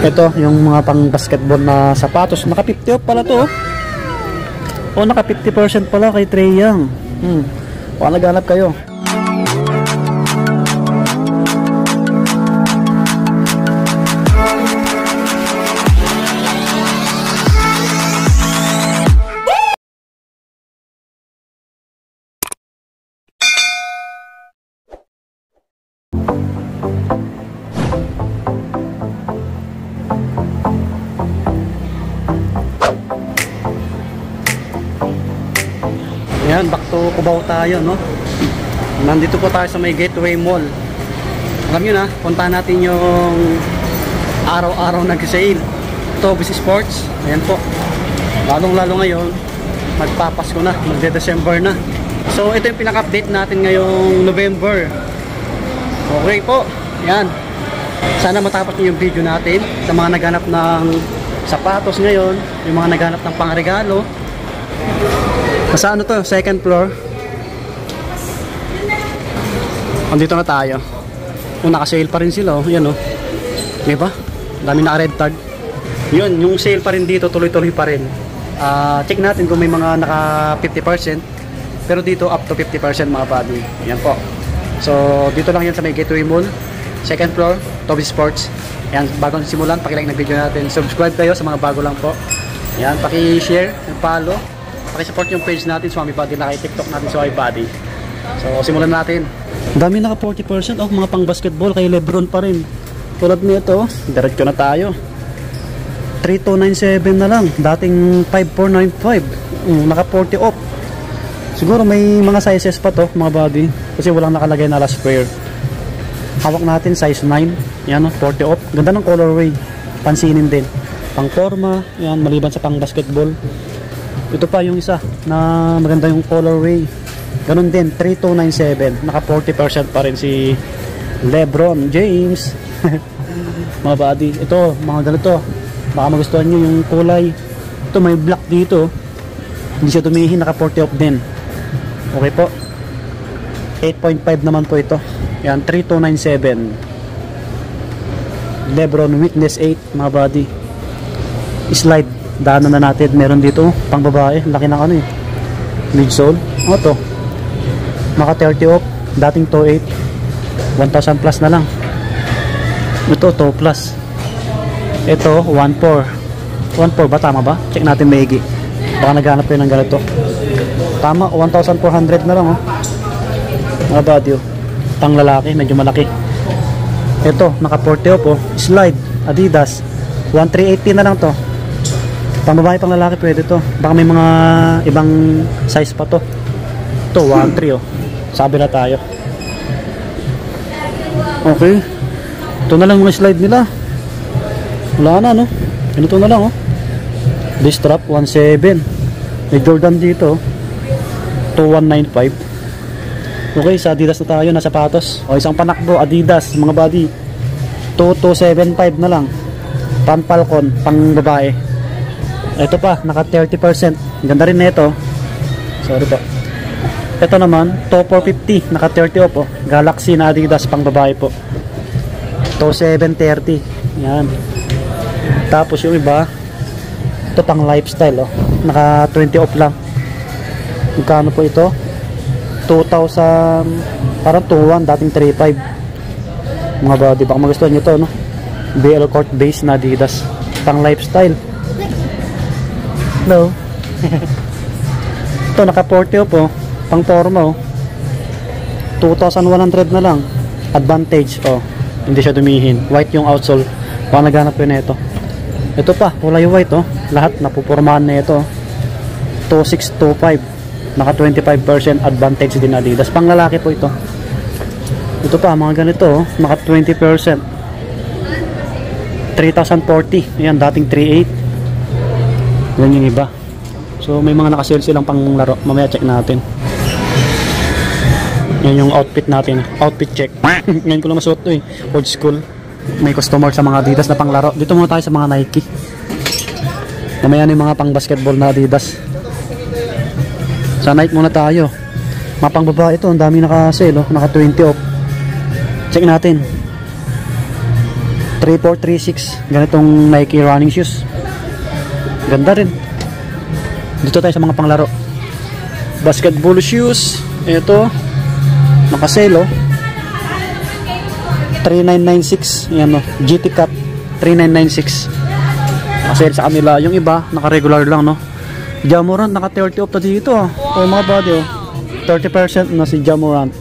Ito yung mga pang basketball na sapatos. Naka 50 off pala to. O naka 50% pala kay Trae Young. Baka naghanap kayo. Ayan, back to Cubao tayo, no? Nandito po tayo sa may Gateway Mall. Alam nyo na, puntahan natin yung araw-araw nag-sale. Ito, BC Sports. Ayan po. Lalong-lalo ngayon, magpapasko na, magde-December na. So, ito yung pinaka-update natin ngayong November. Okay po. Ayan. Sana matapos nyo yung video natin sa mga naghanap ng sapatos ngayon, yung mga naghanap ng pangregalo. Sa ano to? Second floor. Andito na tayo. Naka-sale pa rin sila, oh. Yan, oh. Diba? Dami naka-red tag. Yun, yung sale pa rin dito, tuloy-tuloy pa rin. Check natin kung may mga naka 50%. Pero dito, up to 50% mga buddy. Yan po. So, dito lang yan sa may Gateway Mall. Second floor, Toby Sports. Yan, bago simulan, pakilike ng video natin. Subscribe kayo sa mga bago lang po. Yan, paki-share, follow. Paki-support yung page natin, Swami Buddy, na kay TikTok natin, Swami Buddy. So, simulan natin. Dami naka 40% off, mga pang basketball kay Lebron pa rin. Tulad nito, diretso na tayo. 3297 na lang, dating 5495. Naka 40 off. Siguro may mga sizes pa to, mga buddy, kasi walang nakalagay na last pair. Hawak natin size 9. Yan, 40 off. Ganda ng colorway. Pansinin din. Pang forma, yan, maliban sa pang basketball. Ito pa yung isa na maganda yung colorway. Ganun din, 3297. Naka 40% pa rin si Lebron James. Mga buddy, ito, mga ganito. Baka magustuhan nyo yung kulay. Ito, may black dito. Hindi siya tumihin, naka 40 off din. Okay po. 8.5 naman po ito. Yan, 3297. Lebron Weakness 8, mga buddy. Slide. Daanan na natin. Meron dito pang babae. Laki ng ano eh. Midsole. O to. Maka 30 off. Dating 2.8. 1,000 plus na lang. Ito 2 plus. Ito 1.4. 1.4 ba? Tama ba? Check natin maigi. Baka naghanap yun ng ganito. Tama. 1,400 na lang, oh. Mga body, oh. Pang lalaki. Medyo malaki. Ito. Naka 40 off, oh. Slide. Adidas. 1,380 na lang to. Pang babae, pang lalaki pwede to. Baka may mga ibang size pa to. Ito 1.3, oh. Sabi na tayo. Okay. Ito na lang mga slide nila. Wala na, no? Ito na lang, oh. This strap 1.7. May Jordan dito, 2.195. Okay, sa Adidas na tayo, na sapatos. O, isang panakbo, Adidas, mga body. 2.275 na lang. Pang Falcon, pang babae. Ito pa, naka 30%. Ganda rin nito. Sorry po. Ito naman, 2.450, naka 30 off, oh. Galaxy na Adidas, pang babae po. 2.730. Yan. Tapos yung iba, ito pang lifestyle, oh. Naka 20 off lang. Magkano po ito? 2,000, parang 2,1, dating 3,500. Mga body, baka magustuhan nyo ito, no? BL Court base na Adidas, pang lifestyle. Hello. Ito naka 40 off, oh. Pang forma, oh. 2,100 na lang. Advantage, oh. Hindi siya dumihin. White yung outsole. Baka naghanap yun na ito. Ito pa, kulay white, oh. Lahat napupurmahan na ito, oh. 2,625. Naka 25% advantage din Adidas. Pang lalaki po ito. Ito pa, mga ganito, oh. Naka 20%. 3,040. Ayan, dating 3,800. Yan yung iba. So may mga nakasale silang pang laro. Mamaya check natin. Yan yung outfit natin. Outfit check. Ngayon ko lang masuot to, eh. Old school. May customer sa mga Adidas na pang laro. Dito muna tayo sa mga Nike. Mamaya na yung mga pang basketball na Adidas. Sa Nike muna tayo. Mga pang babae ito. Ang dami nakasale, oh. Naka 20 off. Check natin. 3 3436. Ganitong Nike running shoes. Ganda rin. Dito tayo sa mga panglaro. Basketball shoes. Ito. Nakasale, oh. 3996. Yan, oh. GT Cup 3996. Nakasale sa kanila. Yung iba, naka-regular lang, no. Jamorant, naka-30 off na dito, oh. Oh, mga body, oh. 30% na si Jamorant.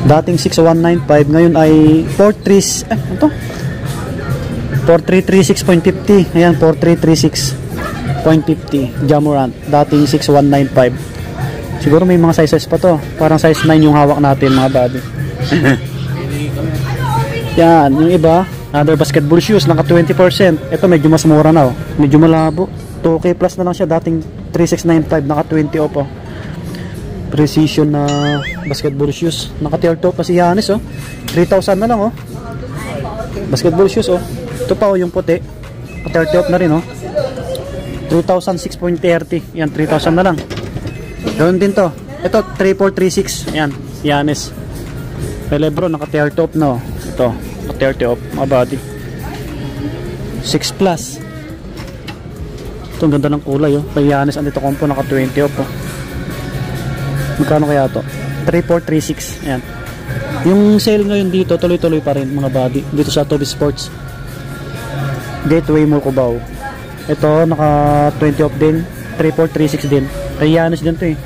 Dating 6195, ngayon ay 4336.50. Ayan, 4336.50 Jamorant. Dating 6195. Siguro may mga sizes pa to. Parang size 9 yung hawak natin, mga body. Yan, yung iba, other basketball shoes, naka 20%. Ito medyo mas mura na, oh. Medyo malabo. 2K plus na lang siya, dating 3695, naka 20 off, oh. Precision na basketball shoes. Naka-tier top pa si Giannis, oh. 3,000 na lang, oh. Basketball shoes, oh. Ito pa, oh, yung puti. Naka-tier top na rin, oh. 2,006.30. Yan, 3,000 na lang. Ganoon din to. Ito, 3436. Yan, Giannis. May Lebron, naka-tier top na, oh. Ito, naka-tier top. Mga body. 6 plus. Ito, ang ganda ng kulay, oh. Kay Giannis, andito kompo, naka-20 off, oh. Magkano kaya to? 3436. Ayan. Yung sale ngayon dito, tuloy-tuloy pa rin, mga body. Dito sa Toby Sports. Gateway Mall Cubao. Ito, naka 20 off din. 3436 din. Kay Giannis din to, eh.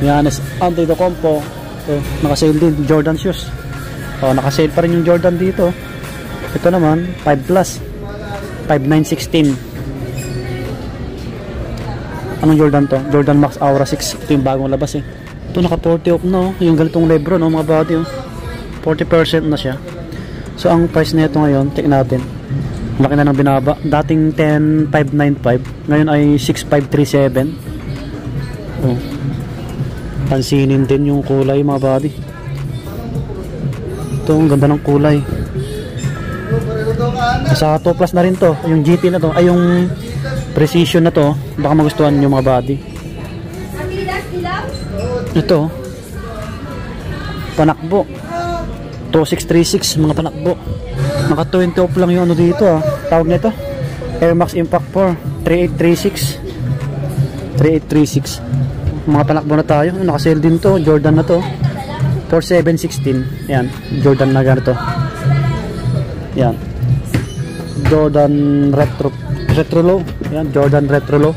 Giannis Antetokounmpo. Ito, naka-sale din. Jordan shoes. Oh, naka-sale pa rin yung Jordan dito. Ito naman, 5 plus. 5916. Anong Jordan to? Jordan Max Aura 6. Ito yung bagong labas, eh. Ito naka 40 off, no? Yung ganitong Lebron, no? Mga body, oh. 40% na siya. So ang price nito ngayon, check natin. Laki na ng binaba. Dating 10,595, ngayon ay 6,537. Oh. Pansinin din yung kulay, mga body. Ito, ang ganda ng kulay. Sa 2 plus na rin to. Yung GT na to, ay yung Precision na to, baka magustuhan nyo, mga body. Ito, panakbo 2636, mga panakbo. Naka 20 off lang yung ano dito, ah. Tawag nito Air Max Impact 4 3836. 3836. Mga panakbo na tayo. Naka-sale din to, Jordan na to 4716. Yan, Jordan na ganito. Yan, Jordan Retro Low. Yan, Jordan Retro Low.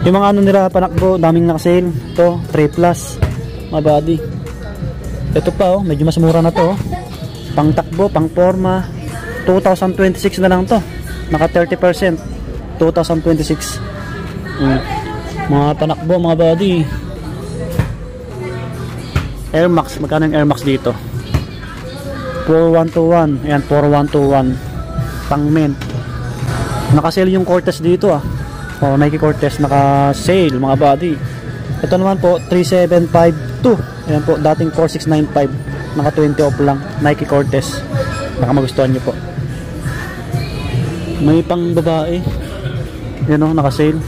Yung mga ano nila panakbo, daming naka-sale. Ito, 3 plus, mga body. Ito pa, oh, medyo mas mura na to, oh. Pang takbo, pang forma, 2026 na lang to. Naka 30%, 2026. Mga panakbo, mga body. Air Max, magkano yung Air Max dito? 4121. Ayan, 4121. Pang men. Naka-sale yung Cortez dito, ah. O, Nike Cortez, naka-sale, mga body. Ito naman po, 3752. Ayan po, dating 4695. Naka 20 off lang, Nike Cortez. Baka magustuhan nyo po. May pang babae. Yan o, naka-sale.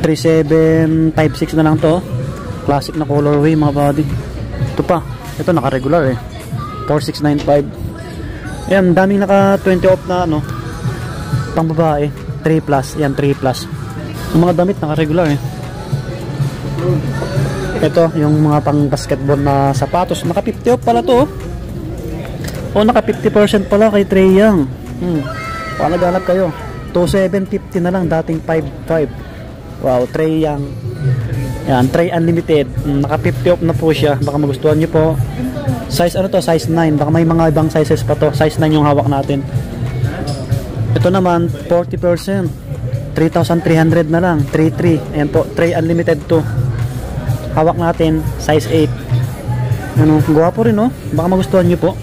3756 na lang to. Classic na colorway, mga body. Ito pa, ito naka-regular, eh. 4695. Ayan, daming naka 20 off na ano, pang babae. 3 plus, yan, 3 plus. Yung mga damit naka regular, eh. Ito yung mga pang basketball na sapatos, naka 50 off pala to, oh. O, naka 50% pala kay Trae Young. Kung naghanap kayo, 2750 na lang, dating 55. Wow, Trae Young. Yan, Trae Unlimited. Naka 50 off na po siya, baka magustuhan nyo po. Size ano to? Size 9. Baka may mga ibang sizes pa to. Size 9 yung hawak natin. Ito naman 40%, 3,300 na lang. 33. Ayan po, Trae Unlimited to. Hawak natin size 8. Ano, guwapo rin, no? Baka magustuhan nyo po.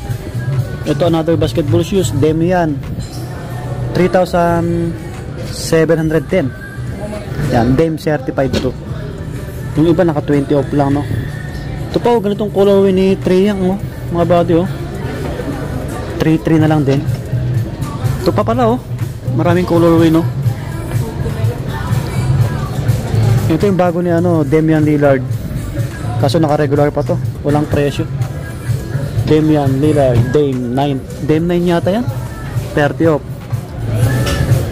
Ito, another basketball shoes, Damian, 3,710. Yan, Dame certified to. Yung iba naka 20 off lang, no? Ito pa, ganitong colorway ni Trae Young, oh. Mga body, oh. 3-3 na lang din. Ito pa pala, oh. Maraming colorway, no? Ito yung bago ni ano, Damian Lillard. Kaso naka-regular pa to. Walang presyo. Damian Lillard, Dame 9. Dame 9 yata yan. 30 off.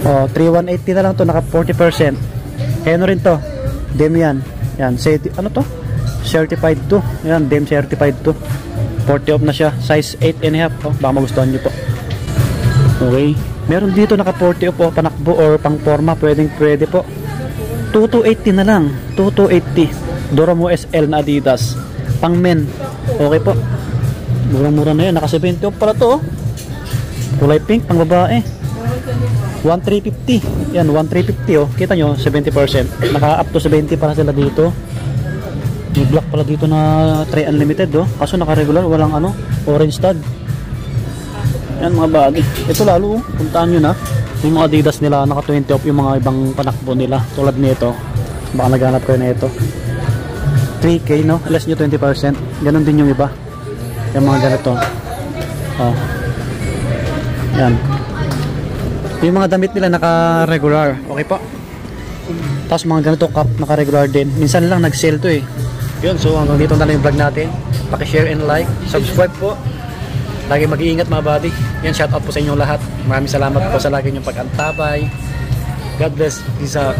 Oh, 3,180 na lang to, naka 40%. Kaya ano rin to? Damian. Yan, ano to? Certified to. Yan, Dame certified to. 40 off na siya. Size 8.5. Oh, baka magustuhan nyo po. Okay. Meron dito naka 40 off po, panakbo or pang forma. Pwede po. 2,280 na lang. 2,280. Doramo SL na Adidas. Pang men. Okay po. Murang-mura na yan. Naka 70 off pala to. Oh. Kulay pink, pang babae. 1,350. Yan, 1,350 oh. Kita nyo, 70%. Naka up to 70 para sila dito. May black pala dito na 3 unlimited oh. Kaso naka regular, walang ano, orange tag. Yan mga bagay. Ito lalo oh. Puntaan nyo na. Yung mga Adidas nila, naka 20 off yung mga ibang panakbo nila. Tulad nito. Baka naghanap kayo na ito. 3K no, less nyo 20%. Ganon din yung iba. Yung mga ganito. Oh. Yan. Yung mga damit nila naka-regular. Okay po. Tapos mga ganito cup naka-regular din. Minsan lang nag-sale to eh. Yun, so hanggang dito na lang yung vlog natin. Paki-share and like. Subscribe po. Lagi mag-iingat mga buddy. Yan, shout out po sa inyong lahat. Maraming salamat po sa lagi niyong pag-antabay. God bless. Peace out.